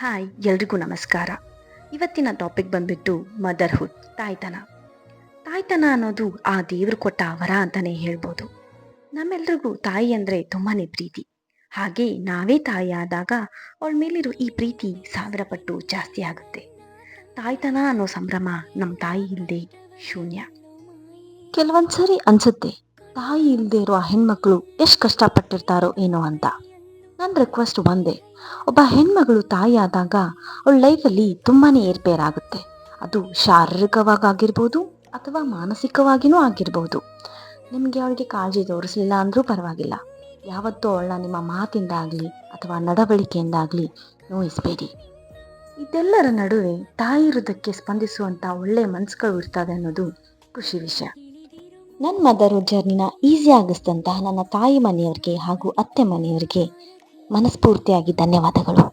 Hi ಎಲ್ರಿಗೂ ನಮಸ್ಕಾರ. ಇವತ್ತಿನ ಟಾಪಿಕ್ ಬಂದ್ಬಿಟ್ಟು ಮದರ್ಹುಡ್, ತಾಯ್ತನ. ತಾಯ್ತನ ಅನ್ನೋದು ಆ ದೇವರು ಕೊಟ್ಟ ವರ ಅಂತಾನೆ ಹೇಳ್ಬೋದು. ನಮ್ಮೆಲ್ರಿಗೂ ತಾಯಿ ಅಂದರೆ ತುಂಬಾ ಪ್ರೀತಿ. ಹಾಗೆ ನಾವೇ ತಾಯಿ ಆದಾಗ ಅವಳ ಮೇಲಿರೋ ಈ ಪ್ರೀತಿ 1000 ಪಟ್ಟು ಜಾಸ್ತಿ ಆಗುತ್ತೆ. ತಾಯ್ತನ ಅನ್ನೋ ಸಂಭ್ರಮ ನಮ್ಮ ತಾಯಿ ಇಲ್ಲದೆ ಶೂನ್ಯ. ಕೆಲವೊಂದ್ಸರಿ ಅನ್ಸುತ್ತೆ, ತಾಯಿ ಇಲ್ಲದೆ ಇರೋ ಹೆಣ್ಮಕ್ಳು ಎಷ್ಟು ಕಷ್ಟಪಟ್ಟಿರ್ತಾರೋ ಏನೋ ಅಂತ. ನನ್ನ ರಿಕ್ವೆಸ್ಟ್ ಒಂದೇ, ಒಬ್ಬ ಹೆಣ್ಮಗಳು ತಾಯಿ ಆದಾಗ ಅವಳ ಲೈಫಲ್ಲಿ ತುಂಬಾ ಏರ್ಪೇರಾಗುತ್ತೆ. ಅದು ಶಾರೀರಿಕವಾಗಿರ್ಬೋದು ಅಥವಾ ಮಾನಸಿಕವಾಗಿಯೂ ಆಗಿರ್ಬೋದು. ನಿಮಗೆ ಅವಳಿಗೆ ಕಾಳಜಿ ತೋರಿಸಲಿಲ್ಲ ಅಂದರೂ ಪರವಾಗಿಲ್ಲ, ಯಾವತ್ತೂ ಅವಳನ್ನ ನಿಮ್ಮ ಮಾತಿಂದ ಆಗಲಿ ಅಥವಾ ನಡವಳಿಕೆಯಿಂದಾಗಲಿ ನೋಯಿಸಬೇಡಿ. ಇದೆಲ್ಲರ ನಡುವೆ ತಾಯಿ ಇರೋದಕ್ಕೆ ಸ್ಪಂದಿಸುವಂಥ ಒಳ್ಳೆಯ ಮನಸ್ಸುಗಳು ಇರ್ತದೆ ಅನ್ನೋದು ಖುಷಿ ವಿಷಯ. ನನ್ನ ಮದರ್ಹುಡ್ ಜರ್ನಿನ ಈಸಿ ಆಗಿಸಿದಂತಹ ನನ್ನ ತಾಯಿ ಮನೆಯವರಿಗೆ ಹಾಗೂ ಅತ್ತೆ ಮನೆಯವರಿಗೆ ಮನಸ್ಫೂರ್ತಿಯಾಗಿ ಧನ್ಯವಾದಗಳು.